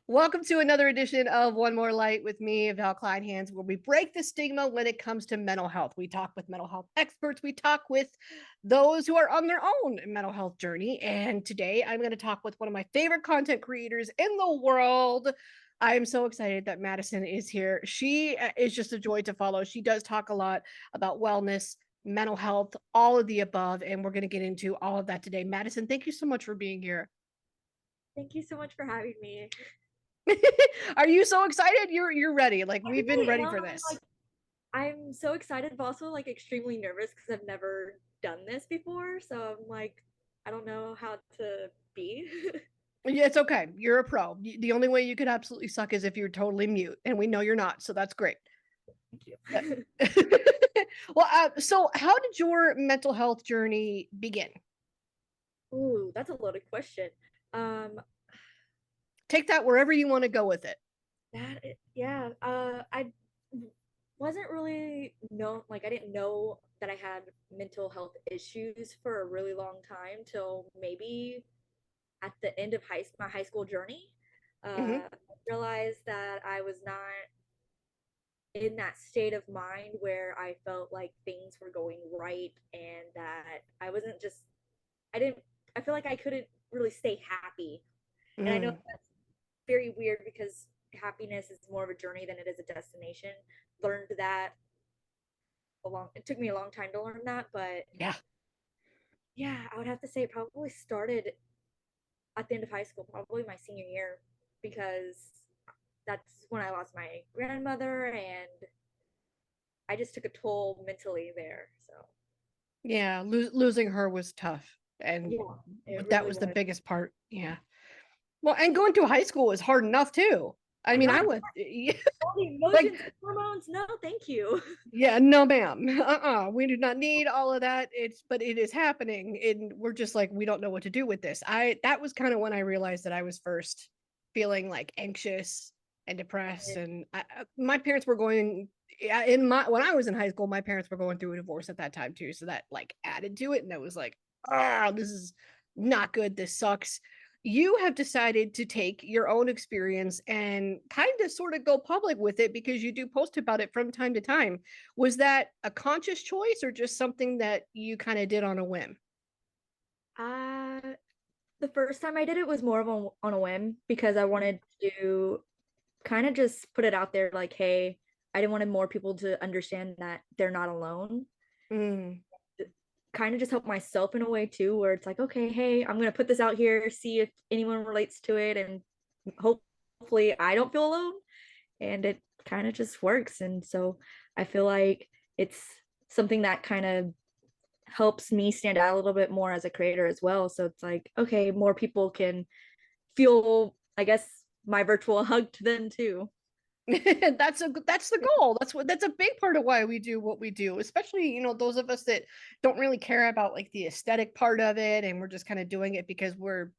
Welcome to another edition of One More Light with me, VAL KLEINHANS, where we break the stigma when it comes to mental health. We talk with mental health experts. We talk with those who are on their own mental health journey. And today I'm going to talk with one of my favorite content creators in the world. I am so excited that Madison is here. She is just a joy to follow. She does talk a lot about wellness, mental health, all of the above. And we're going to get into all of that today. Madison, thank you so much for being here. Thank you so much for having me. Are you so excited? You're ready. Like we've been I ready am for this. like I'm so excited, but also like extremely nervous because I've never done this before. So I'm like, I don't know how to be. Yeah, it's okay. You're a pro. The only way you could absolutely suck is if you're totally mute, and we know you're not, so that's great. Thank you. Well, so how did your mental health journey begin? Ooh, that's a loaded question. Um, Take that wherever you want to go with it. yeah. I wasn't really known, like I didn't know that I had mental health issues for a really long time till maybe at the end of my high school journey. Hmm. I realized that I was not in that state of mind where I felt like things were going right and that I wasn't just, I didn't, I feel like I couldn't really stay happy. And I know Mm. that's very weird because happiness is more of a journey than it is a destination. Learned that it took me a long time to learn that, but Yeah. yeah, I would have to say it probably started at the end of high school, probably my senior year, because that's when I lost my grandmother and I just took a toll mentally there. So Yeah. Losing her was tough, and yeah, it that really was the was. biggest part. Yeah. Well, and going to high school was hard enough too. I mean, I Right. went All the like emotions, hormones. No, thank you. yeah, no, ma'am. We do not need all of that. But it is happening, and we're just like we don't know what to do with this. That was kind of when I realized that I was first feeling like anxious and depressed, and my parents were going in my when I was in high school. My parents were going through a divorce at that time too, so that like added to it, and I was like, oh, this is not good. This sucks. You have decided to take your own experience and kind of sort of go public with it because you do post about it from time to time. Was that a conscious choice or just something that you kind of did on a whim? Uh, the first time I did it was more of on a whim because I wanted to kind of just put it out there like, hey, I didn't want more people to understand that they're not alone. Mm. Kind of just help myself in a way too, where it's like, okay, hey, I'm gonna put this out here, see if anyone relates to it, and hopefully I don't feel alone. And it kind of just works. And so I feel like it's something that kind of helps me stand out a little bit more as a creator as well. So it's like, okay, more people can feel, I guess, my virtual hug to them too. That's the goal. That's a big part of why we do what we do, especially, those of us that don't really care about like the aesthetic part of it, and we're just kind of doing it because we're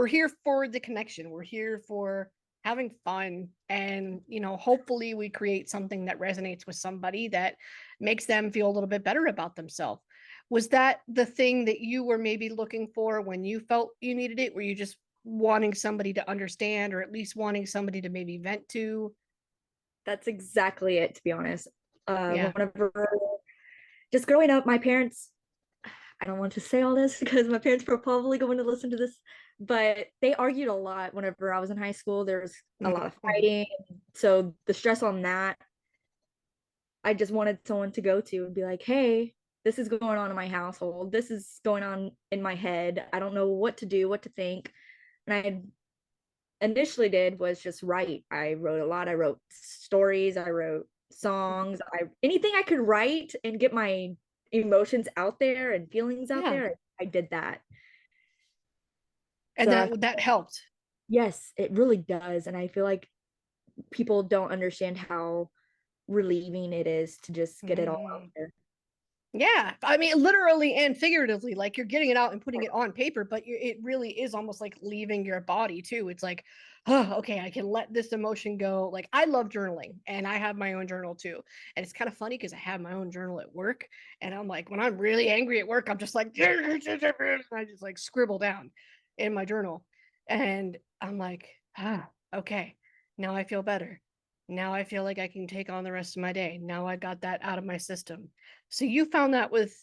here for the connection. We're here for having fun, and hopefully we create something that resonates with somebody that makes them feel a little bit better about themselves. Was that the thing that you were maybe looking for when you felt you needed it? Were you just wanting somebody to understand, or at least wanting somebody to maybe vent to? That's exactly it, to be honest. Yeah. Whenever just growing up, my parents, I don't want to say all this because my parents were probably going to listen to this, but they argued a lot whenever I was in high school. There was a lot Mhm, of mhm. fighting. So the stress on that, I just wanted someone to go to and be like, hey, this is going on in my household. This is going on in my head. I don't know what to do, what to think. And I initially did was just write. I wrote a lot. I wrote stories, I wrote songs, I anything I could write and get my emotions out there and feelings out Yeah. there. I did that. And So I, that helped. yes, it really does. And I feel like people don't understand how relieving it is to just get it all out Mhm. there. Yeah. I mean, literally and figuratively, like you're getting it out and putting it on paper, but it really is almost like leaving your body too. It's like, oh, okay, I can let this emotion go. Like I love journaling and I have my own journal too. And it's kind of funny because I have my own journal at work. And I'm like, when I'm really angry at work, I'm just like, I just like scribble down in my journal. And I'm like, Okay, now I feel better. Now I feel like I can take on the rest of my day. Now I got that out of my system. So you found that with,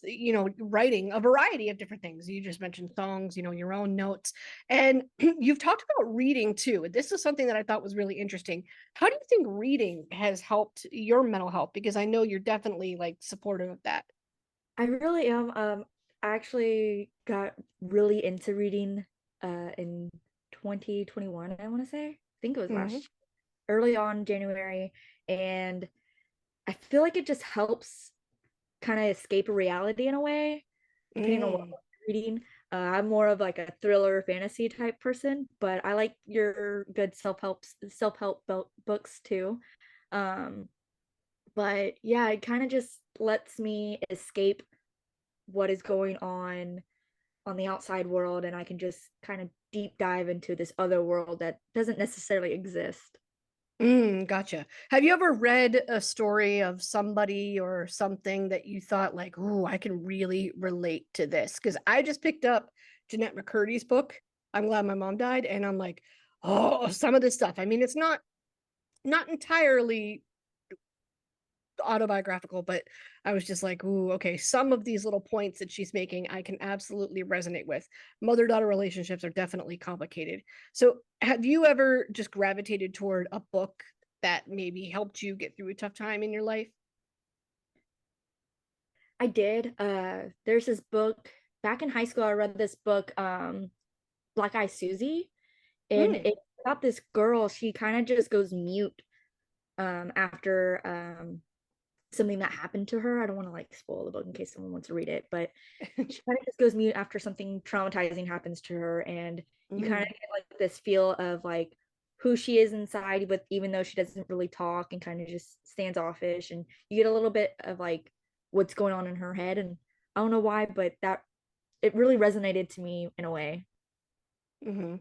writing a variety of different things. You just mentioned songs, your own notes. And you've talked about reading too. This is something that I thought was really interesting. How do you think reading has helped your mental health? Because I know you're definitely like supportive of that. I really am. I actually got really into reading in 2021, I want to say. I think it was Hmm. last early on January, and I feel like it just helps kind of escape reality in a way, depending on what Mm. I'm reading. I'm more of like a thriller fantasy type person, but I like your good self-help books too. Um, but yeah, it kind of just lets me escape what is going on the outside world, and I can just kind of deep dive into this other world that doesn't necessarily exist. Gotcha. Have you ever read a story of somebody or something that you thought like, "Oh, I can really relate to this"? Because I just picked up Jeanette McCurdy's book. I'm glad my mom died, and I'm like, oh, some of this stuff. I mean, it's not entirely autobiographical, but I was just like, ooh, okay, some of these little points that she's making, I can absolutely resonate with. Mother daughter relationships are definitely complicated. So, have you ever just gravitated toward a book that maybe helped you get through a tough time in your life? I did. There's this book back in high school. I read this book, Black Eye Susie, and Mm, it's about this girl. She kind of just goes mute after something that happened to her. I don't want to like spoil the book in case someone wants to read it, but she kind of just goes mute after something traumatizing happens to her, and you kind of mm, get like this feel of like who she is inside, with even though she doesn't really talk and kind of just standoffish, and you get a little bit of like what's going on in her head. And I don't know why, but that it really resonated to me in a way. mm-hmm.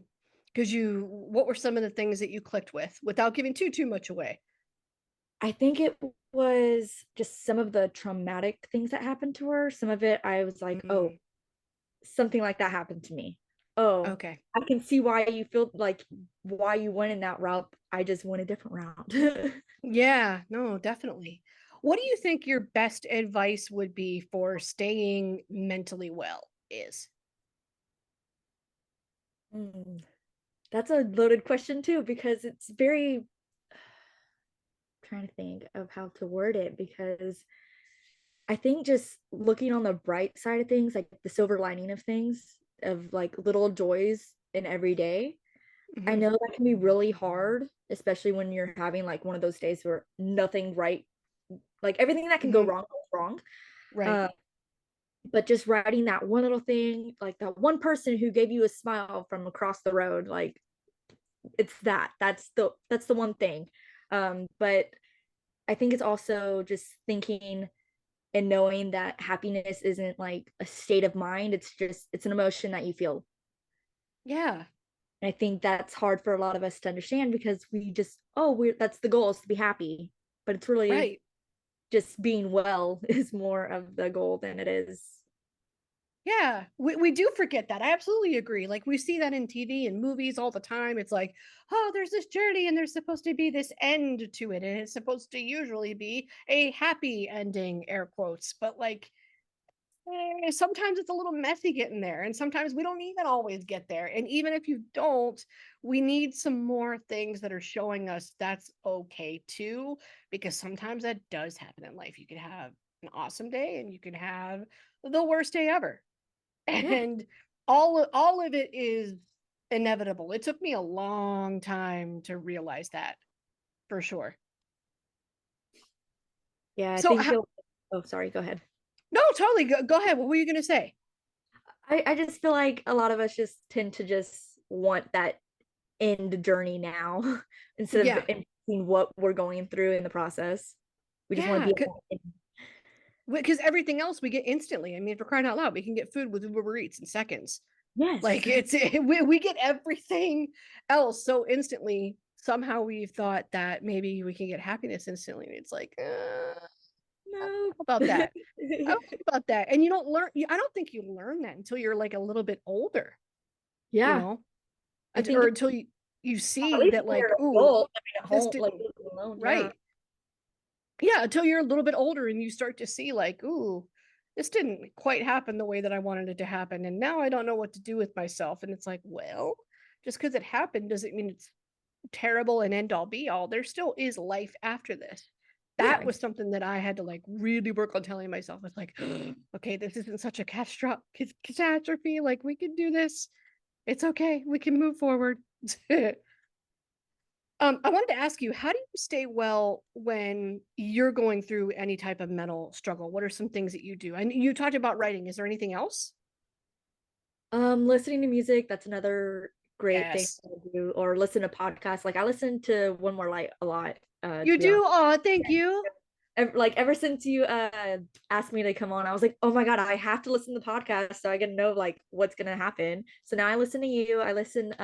Because what were some of the things that you clicked with without giving too much away? I think it was just some of the traumatic things that happened to her. Some of it I was like, oh, Mm, something like that happened to me. Oh, okay. I can see why you feel like why you went in that route. I just went a different route. Yeah, no, definitely. What do you think your best advice would be for staying mentally well is? Hmm. That's a loaded question too, because it's very trying to think of how to word it, because I think just looking on the bright side of things, like the silver lining of things, of like little joys in every day. I Mhm. know that can be really hard, especially when you're having like one of those days where nothing right, like everything that can go Mhm. wrong goes wrong. Right. Uh, but just writing that one little thing, like that one person who gave you a smile from across the road, like it's that's the one thing. But I think it's also just thinking and knowing that happiness isn't like a state of mind, it's an emotion that you feel. Yeah. And I think that's hard for a lot of us to understand, because we just, oh, we're that's the goal, is to be happy. But it's really Right. just being well is more of the goal than it is. Yeah. We do forget that. I absolutely agree. Like we see that in TV and movies all the time. It's like, oh, there's this journey and there's supposed to be this end to it. And it's supposed to usually be a happy ending, air quotes. But like sometimes it's a little messy getting there, and sometimes we don't even always get there. And even if you don't, we need some more things that are showing us that's okay too, because sometimes that does happen in life. You can have an awesome day, and you can have the worst day ever, Yeah. and all of it is inevitable. It took me a long time to realize that for sure. Yeah, I So, think you'll oh, sorry, go ahead. no, totally. Go ahead. What were you going to say? I just feel like a lot of us just tend to just want that end journey now instead of Yeah. seeing what we're going through in the process. We just want to Yeah. be in Because everything else we get instantly. I mean, for crying out loud, we can get food with Uber Eats in seconds. yes. Like we get everything else so instantly. Somehow we've thought that maybe we can get happiness instantly. It's like, I don't No. know about that. I don't know about that. And you don't learn. I don't think you learn that until you're like a little bit older. You Yeah, know, I Or think until you. you At see least that when you're like, an ooh, adult, I mean, at this home, like didn't living alone, yeah. right. Yeah, until you're a little bit older and you start to see like, ooh, this didn't quite happen the way that I wanted it to happen. And now I don't know what to do with myself. And it's like, well, just because it happened doesn't mean it's terrible and end all be all. There still is life after this. Yeah, That was something that I had to like really work on telling myself. It's like, okay, this isn't such a catastrophe. Like we can do this. It's okay. We can move forward. I wanted to ask you, how do you stay well when you're going through any type of mental struggle? What are some things that you do? And you talked about writing. Is there anything else? listening to music, that's another great thing Yes. to do, or listen to podcasts. Like I listen to One More Light a lot, You to be honest. do? Oh, thank you. Like ever since you asked me to come on, I was like, oh my god, I have to listen to the podcast so I can know like what's gonna happen. So now I listen to you. I listen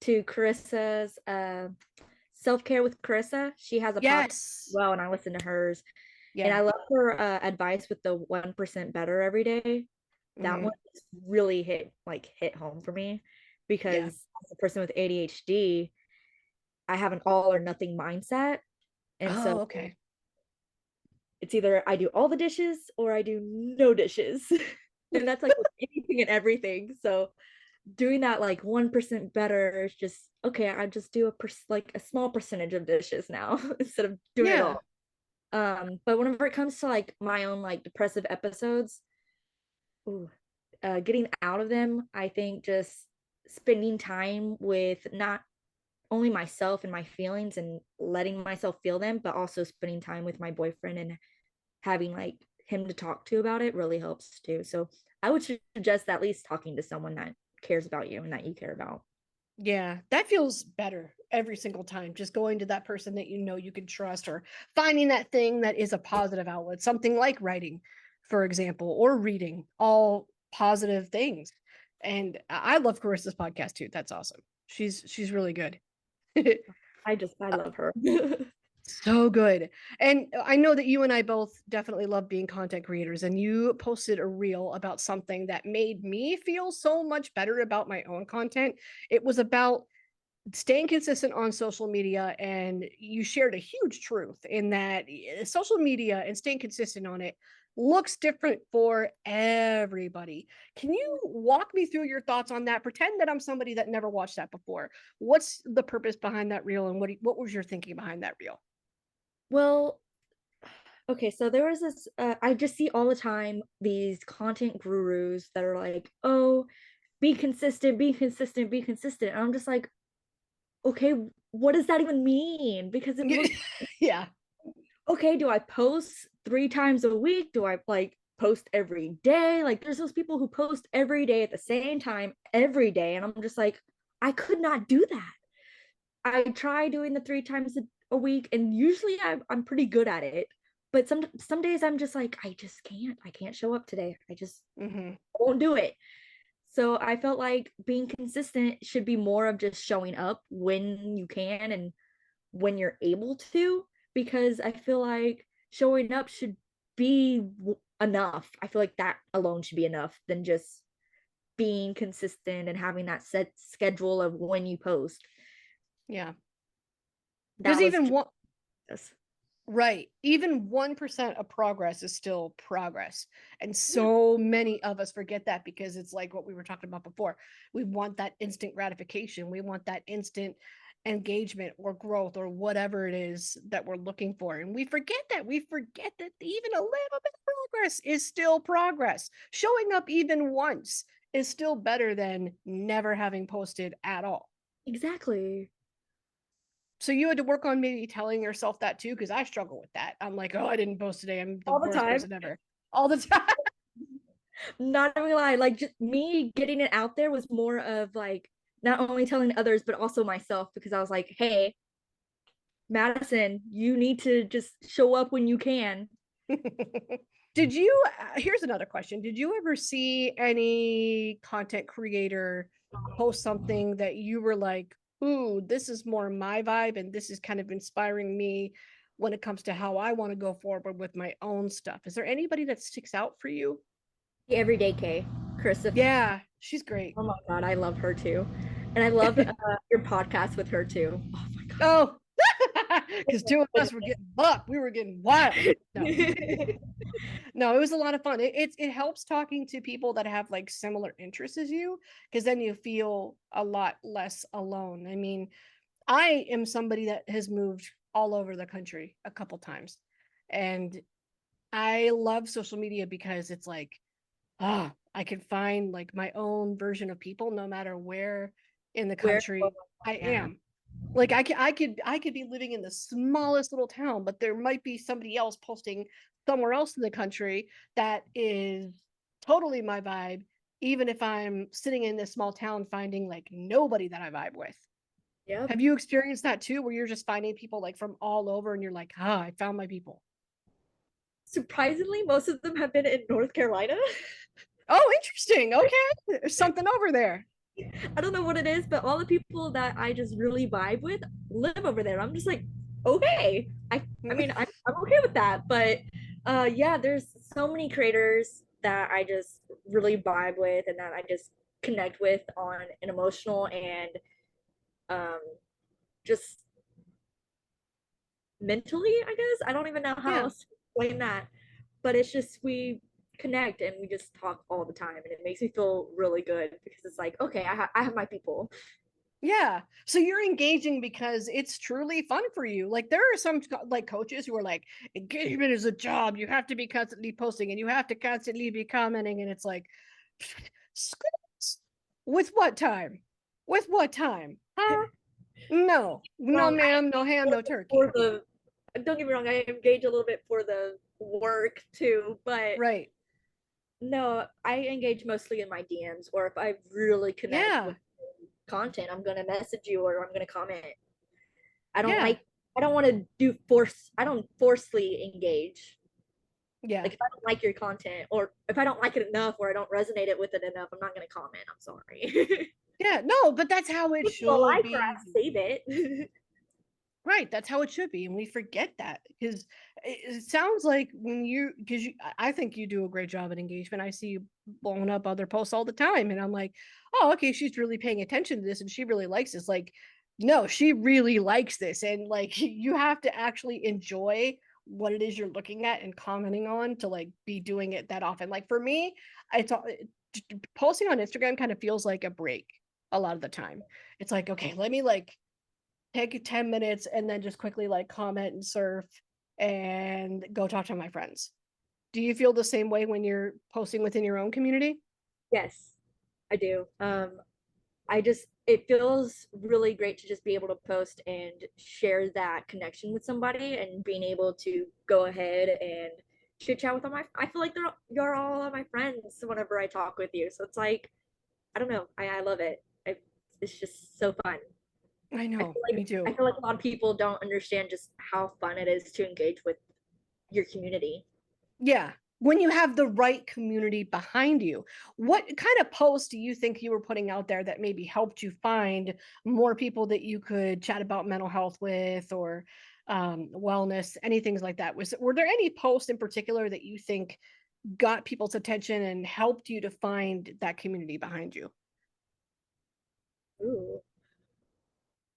to Carissa's Self-Care with Carissa. She has a podcast as Yes. well, and I listen to hers. And Yeah. I love her advice with the 1% better every day. That Hmm. one really hit home for me because Yeah. as a person with ADHD, I have an all or nothing mindset. And so Oh, okay. it's either I do all the dishes or I do no dishes. And that's like with anything and everything. So doing that like 1% better is just okay, I just do like a small percentage of dishes now instead of doing it Yeah. all. But whenever it comes to like my own like depressive episodes, ooh, getting out of them, I think just spending time with not only myself and my feelings and letting myself feel them, but also spending time with my boyfriend and having like him to talk to about it really helps too. So I would suggest at least talking to someone that cares about you and that you care about. Yeah. That feels better every single time. Just going to that person that you know you can trust or finding that thing that is a positive outlet, something like writing, for example, or reading, all positive things. And I love Carissa's podcast too. That's awesome. She's really good. I love her. So good. And I know that you and I both definitely love being content creators, and you posted a reel about something that made me feel so much better about my own content. It was about staying consistent on social media, and you shared a huge truth in that social media and staying consistent on it looks different for everybody. Can you walk me through your thoughts on that? Pretend that I'm somebody that never watched that before. What's the purpose behind that reel, and what was your thinking behind that reel? Well, okay, so there was this I just see all the time these content gurus that are like, "Oh, be consistent, be consistent, be consistent." And I'm just like, "Okay, what does that even mean?" Because it looks Yeah. okay, do I post 3 times a week? Do I like post every day? Like there's those people who post every day at the same time every day and I'm just like, I could not do that. I try doing the 3 times a week and usually I'm pretty good at it. But some days I'm just like, I just can't. I can't show up today. I just Hmm. won't do it. So I felt like being consistent should be more of just showing up when you can and when you're able to, because I feel like showing up should be enough. I feel like that alone should be enough than just being consistent and having that set schedule of when you post. Yeah. Because That was even just one, this. right, even 1% of progress is still progress. And Yeah, so many of us forget that because it's like what we were talking about before. We want that instant gratification. We want that instant engagement or growth or whatever it is that we're looking for. And we forget that. We forget that even a little bit of progress is still progress. Showing up even once is still better than never having posted at all. exactly. So you had to work on maybe telling yourself that too, because I struggle with that. I'm like, oh, I didn't post today. I'm the All the worst time. person ever. All the time. Not gonna lie, like just me getting it out there was more of like not only telling others but also myself because I was like, hey, Madison, you need to just show up when you can. Did you? Here's another question. Did you ever see any content creator post something that you were like, ooh, this is more my vibe, and this is kind of inspiring me when it comes to how I want to go forward with my own stuff? Is there anybody that sticks out for you? The Everyday K, Chris. Yeah, she's great. Oh my god, I love her too. And I love your podcast with her too. Oh my god. Oh, because two of us were getting buck. We were getting wild. No, no, it was a lot of fun. It helps talking to people that have like similar interests as you, because then you feel a lot less alone. I mean, I am somebody that has moved all over the country a couple times, and I love social media because it's like, I can find like my own version of people no matter where in the Where country I yeah. am. Like I could be living in the smallest little town, but there might be somebody else posting somewhere else in the country that is totally my vibe, even if I'm sitting in this small town finding like nobody that I vibe with. Yep. Have you experienced that too, where you're just finding people like from all over and you're like, I found my people? Surprisingly, most of them have been in North Carolina. Oh, interesting. Okay. There's something over there. I don't know what it is, but all the people that I just really vibe with live over there. I'm just like, okay. I mean, I'm okay with that. But yeah, there's so many creators that I just really vibe with and that I just connect with on an emotional and um just mentally, I guess. I don't even know how Yeah. else to explain that. But it's just we connect and we just talk all the time and it makes me feel really good because it's like, okay, I have my people. Yeah. So you're engaging because it's truly fun for you. Like there are some like coaches who are like, engagement is a job. You have to be constantly posting and you have to constantly be commenting. And it's like, with what time? With what time? Huh? No, no, Wrong. ma'am, no ham, no For turkey. the don't get me wrong, I engage a little bit for the work too, but Right. no, I engage mostly in my DMs or if I really connect Yeah. with content, I'm gonna message you or I'm gonna comment. I don't Yeah. like I don't want to do force I don't forcefully engage. Yeah. Like if I don't like your content or if I don't like it enough or I don't resonate it with it enough, I'm not gonna comment. I'm sorry. Yeah. No, but that's how it Give you a should like or be. I save it. Right, that's how it should be, and we forget that because it sounds like when you because I think you do a great job at engagement. I see you blowing up other posts all the time, and I'm like, oh, okay, she's really paying attention to this, and she really likes this. Like, no, she really likes this, and like you have to actually enjoy what it is you're looking at and commenting on to like be doing it that often. Like for me, I thought posting on Instagram kind of feels like a break a lot of the time. It's like, okay, let me like take 10 minutes and then just quickly like comment and surf and go talk to my friends. Do you feel the same way when you're posting within your own community? Yes, I do. I just it feels really great to just be able to post and share that connection with somebody and being able to go ahead and chit chat with all my I feel like you're all of my friends whenever I talk with you. So it's like I don't know. I love it. It's just so fun. I know, me I too. feel like a lot of people don't understand just how fun it is to engage with your community. Yeah. When you have the right community behind you, what kind of posts do you think you were putting out there that maybe helped you find more people that you could chat about mental health with or wellness, anything like that? Were there any posts in particular that you think got people's attention and helped you to find that community behind you? Ooh.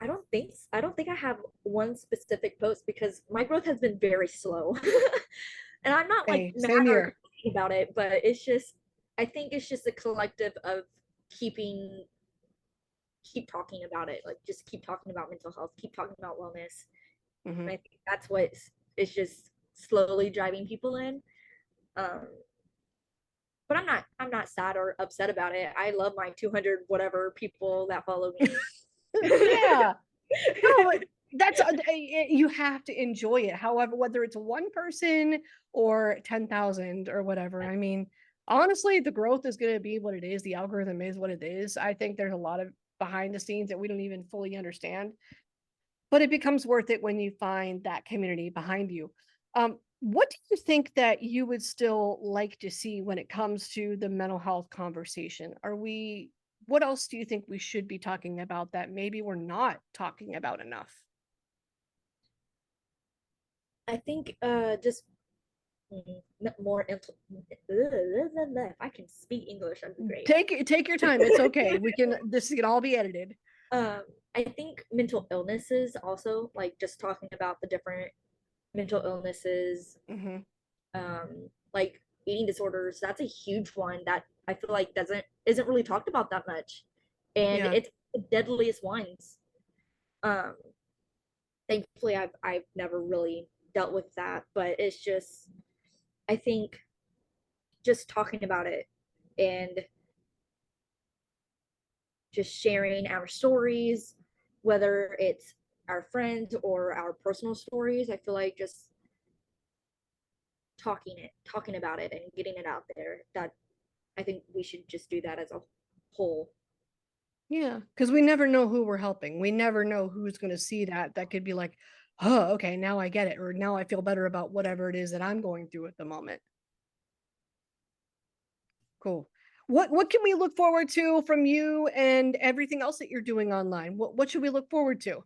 I don't think I have one specific post because my growth has been very slow. And I'm not like Hey, mad same or here. complaining about it, but it's just I think it's just a collective of keeping keep talking about it, like just keep talking about mental health, keep talking about wellness. Hmm. And I think that's what is just slowly driving people in. Um, but I'm not sad or upset about it. I love my 200 whatever people that follow me. Yeah. No, that's you have to enjoy it. However, whether it's one person or 10,000 or whatever. I mean, honestly, the growth is going to be what it is. The algorithm is what it is. I think there's a lot of behind the scenes that we don't even fully understand, but it becomes worth it when you find that community behind you. What do you think that you would still like to see when it comes to the mental health conversation? What else do you think we should be talking about that maybe we're not talking about enough? I think just more if I can speak English, that'd be great. Take your time. It's okay. This can all be edited. I think mental illnesses also, like just talking about the different mental illnesses, Hmm. like eating disorders, that's a huge one that I feel like doesn't isn't really talked about that much. And Yeah. it's the deadliest ones. Um, Thankfully I've never really dealt with that, but it's just I think just talking about it and just sharing our stories, whether it's our friends or our personal stories, I feel like just talking about it and getting it out there, that I think we should just do that as a whole. Yeah, because we never know who we're helping. We never know who's going to see that. That could be like, oh, okay, now I get it, or now I feel better about whatever it is that I'm going through at the moment. Cool. What can we look forward to from you and everything else that you're doing online? What should we look forward to?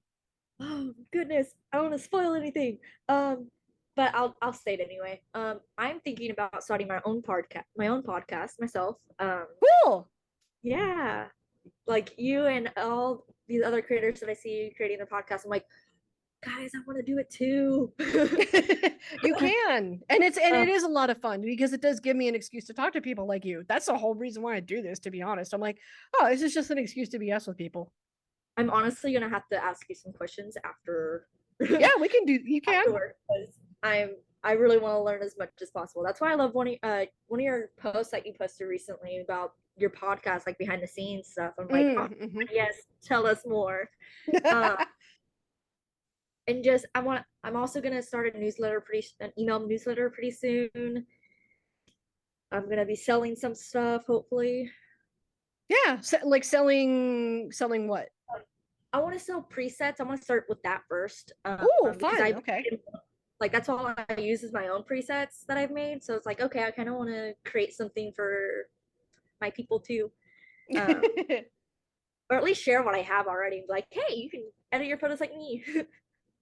Oh goodness, I don't want to spoil anything. But I'll say it anyway. I'm thinking about starting my own podcast myself. Cool. Yeah, like you and all these other creators that I see creating their podcast. I'm like, guys, I want to do it too. You can. And uh, it is a lot of fun because it does give me an excuse to talk to people like you. That's the whole reason why I do this, to be honest. I'm like, oh, this is just an excuse to BS with people. I'm honestly gonna have to ask you some questions after Yeah, we can do you can. afterward because I really want to learn as much as possible. That's why I love one of your posts that you posted recently about your podcast, like behind the scenes stuff. I'm like, oh Mm-hmm. yes, tell us more. Um, and just I'm also gonna start an email newsletter pretty soon. I'm gonna be selling some stuff, hopefully. Yeah, like selling what? I want to sell presets. I want to start with that first, Oh, because fun. Okay. like that's all I use is my own presets that I've made. So it's like, okay, I kind of want to create something for my people too, um, or at least share what I have already. Like, hey, you can edit your photos like me.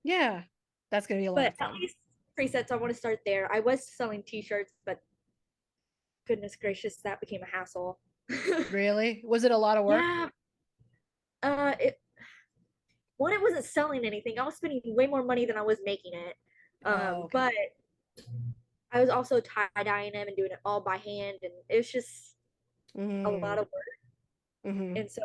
Yeah, that's gonna be a lot But of at fun. least presets, I want to start there. I was selling T-shirts, but goodness gracious, that became a hassle. Really? Was it a lot of work? Yeah, it one, it wasn't selling anything. I was spending way more money than I was making it. Oh, okay. But I was also tie dyeing them and doing it all by hand, and it was just a Mm, lot of work. hmm. And so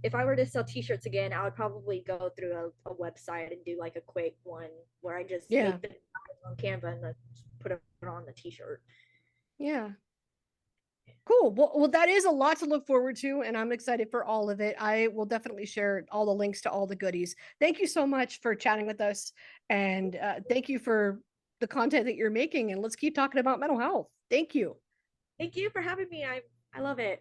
if I were to sell T-shirts again, I would probably go through a website and do like a quick one where I just Yeah, make the designs on Canva and then put it on the T-shirt. yeah. Cool. Well, that is a lot to look forward to, and I'm excited for all of it. I will definitely share all the links to all the goodies. Thank you so much for chatting with us, and thank you for the content that you're making. And let's keep talking about mental health. Thank you. Thank you for having me. I love it.